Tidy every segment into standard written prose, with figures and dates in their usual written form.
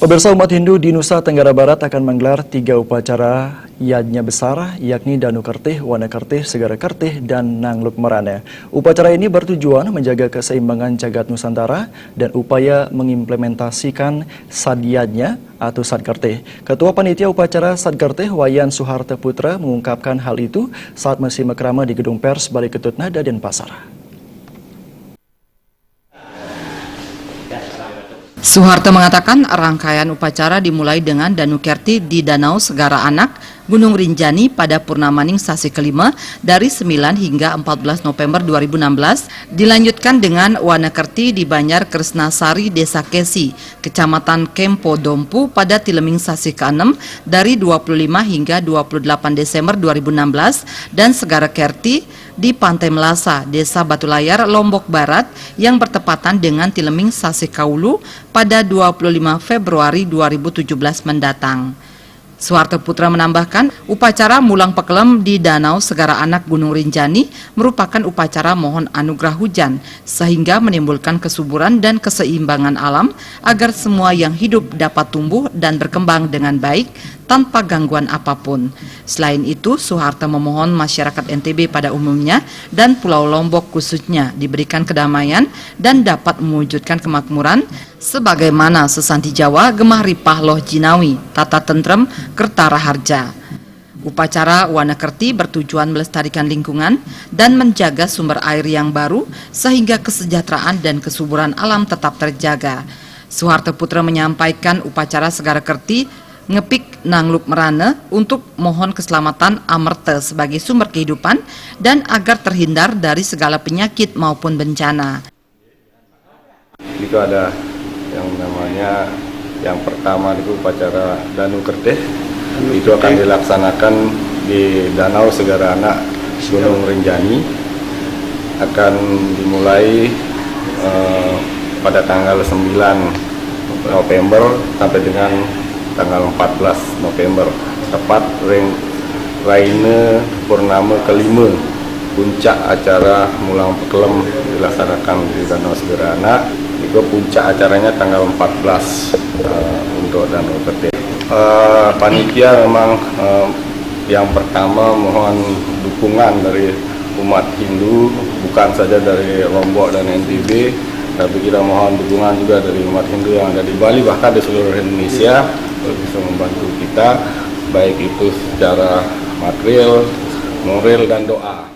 Pemirsa, umat Hindu di Nusa Tenggara Barat akan menggelar 3 upacara yajna besar, yakni Danu Kertih, Wana Kertih, Segara Kertih, dan Nangluk Merana. Upacara ini bertujuan menjaga keseimbangan jagat Nusantara dan upaya mengimplementasikan Sadyajna atau Sadkertih. Ketua Panitia Upacara Sadkertih, Wayan Suharto Putra, mengungkapkan hal itu saat mesi mekrama di Gedung Pers Balai Ketut Nada Denpasar. Suharto mengatakan rangkaian upacara dimulai dengan Danu Kerti di Danau Segara Anak, Gunung Rinjani pada Purnamaning sasi kelima dari 9 hingga 14 November 2016, dilanjutkan dengan Wana Kerti di Banjar Kresnasari, Desa Kesi, Kecamatan Kempo Dompu pada Tileming sasi ke-6 dari 25 hingga 28 Desember 2016, dan Segara Kerti di Pantai Melasa, Desa Batu Layar, Lombok Barat yang bertepatan dengan Tileming sasi Kaulu pada 25 Februari 2017 mendatang. Suharto Putra menambahkan, upacara Mulang Pekelem di Danau Segara Anak Gunung Rinjani merupakan upacara mohon anugerah hujan sehingga menimbulkan kesuburan dan keseimbangan alam agar semua yang hidup dapat tumbuh dan berkembang dengan baik tanpa gangguan apapun. Selain itu, Suharto memohon masyarakat NTB pada umumnya dan Pulau Lombok khususnya diberikan kedamaian dan dapat mewujudkan kemakmuran sebagaimana sesanti Jawa gemah ripah loh jinawi, tata tentrem, kertara harja. Upacara Wana Kerti bertujuan melestarikan lingkungan dan menjaga sumber air yang baru sehingga kesejahteraan dan kesuburan alam tetap terjaga. Suharto Putra menyampaikan upacara Segara Kerti ngepik Nangluk Merana untuk mohon keselamatan Amerta sebagai sumber kehidupan dan agar terhindar dari segala penyakit maupun bencana. Itu ada yang namanya, yang pertama itu upacara Danu Kertih, itu akan dilaksanakan di Danau Segara Anak Gunung Rinjani, akan dimulai pada tanggal 9 November sampai dengan tanggal 14 November, tepat Raine Purnama kelima. Puncak acara Mulang Pekelem dilaksanakan di Danau Segara Anak. Itu puncak acaranya tanggal 14 untuk Danu Kertih. Panitia memang yang pertama mohon dukungan dari umat Hindu, bukan saja dari Lombok dan NTB, tapi kita mohon dukungan juga dari umat Hindu yang ada di Bali, bahkan di seluruh Indonesia, untuk bisa membantu kita, baik itu secara material, moral, dan doa.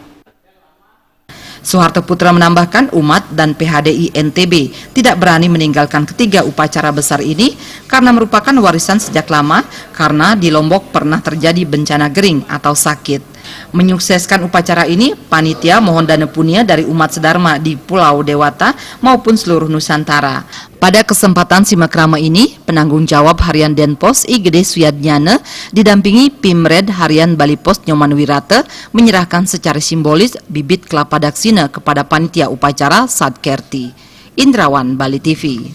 Suharto Putra menambahkan umat dan PHDI NTB tidak berani meninggalkan ketiga upacara besar ini karena merupakan warisan sejak lama, karena di Lombok pernah terjadi bencana gering atau sakit. Menyukseskan upacara ini, panitia mohon dana punya dari umat sedharma di Pulau Dewata maupun seluruh Nusantara. Pada kesempatan simakrama ini, penanggung jawab harian Denpos I Gede Suyadnyana didampingi Pimred harian Bali Pos Nyoman Wirata menyerahkan secara simbolis bibit kelapa daksina kepada panitia upacara Sadkerti. Indrawan, Bali TV.